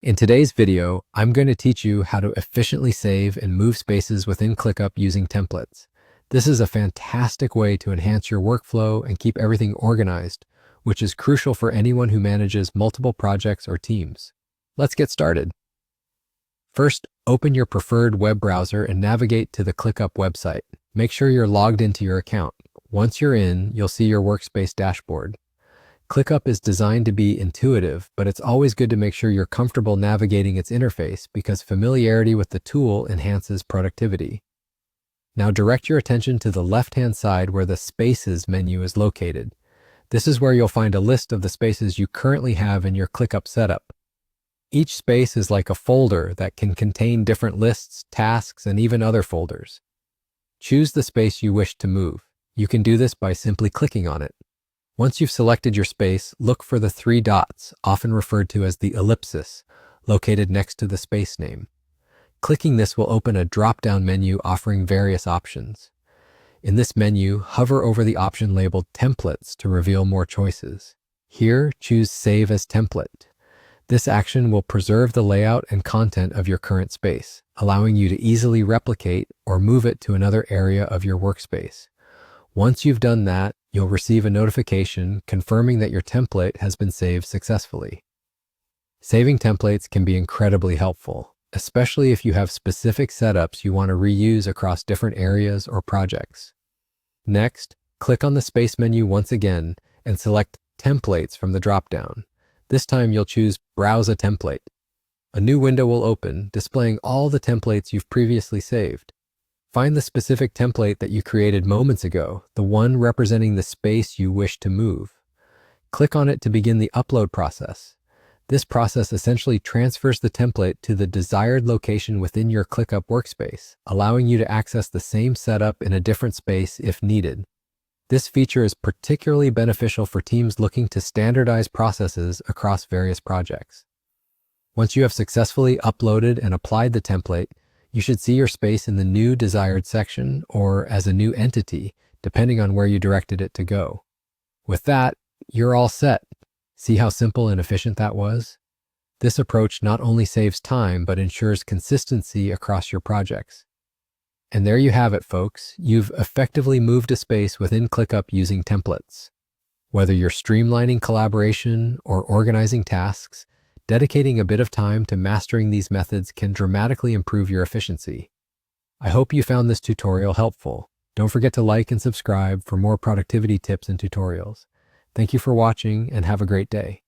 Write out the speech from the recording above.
In today's video, I'm going to teach you how to efficiently save and move spaces within ClickUp using templates. This is a fantastic way to enhance your workflow and keep everything organized, which is crucial for anyone who manages multiple projects or teams. Let's get started. First, open your preferred web browser and navigate to the ClickUp website. Make sure you're logged into your account. Once you're in, you'll see your Workspace dashboard. ClickUp is designed to be intuitive, but it's always good to make sure you're comfortable navigating its interface because familiarity with the tool enhances productivity. Now direct your attention to the left-hand side where the Spaces menu is located. This is where you'll find a list of the spaces you currently have in your ClickUp setup. Each space is like a folder that can contain different lists, tasks, and even other folders. Choose the space you wish to move. You can do this by simply clicking on it. Once you've selected your space, look for the three dots, often referred to as the ellipsis, located next to the space name. Clicking this will open a drop-down menu offering various options. In this menu, hover over the option labeled Templates to reveal more choices. Here, choose Save as Template. This action will preserve the layout and content of your current space, allowing you to easily replicate or move it to another area of your workspace. Once you've done that, you'll receive a notification confirming that your template has been saved successfully. Saving templates can be incredibly helpful, especially if you have specific setups you want to reuse across different areas or projects. Next, click on the Space menu once again and select Templates from the drop-down. This time you'll choose Browse a Template. A new window will open, displaying all the templates you've previously saved. Find the specific template that you created moments ago, the one representing the space you wish to move. Click on it to begin the upload process. This process essentially transfers the template to the desired location within your ClickUp workspace, allowing you to access the same setup in a different space if needed. This feature is particularly beneficial for teams looking to standardize processes across various projects. Once you have successfully uploaded and applied the template, you should see your space in the new desired section or as a new entity, depending on where you directed it to go. With that, you're all set. See how simple and efficient that was? This approach not only saves time, but ensures consistency across your projects. And there you have it, folks. You've effectively moved a space within ClickUp using templates. Whether you're streamlining collaboration or organizing tasks, dedicating a bit of time to mastering these methods can dramatically improve your efficiency. I hope you found this tutorial helpful. Don't forget to like and subscribe for more productivity tips and tutorials. Thank you for watching and have a great day.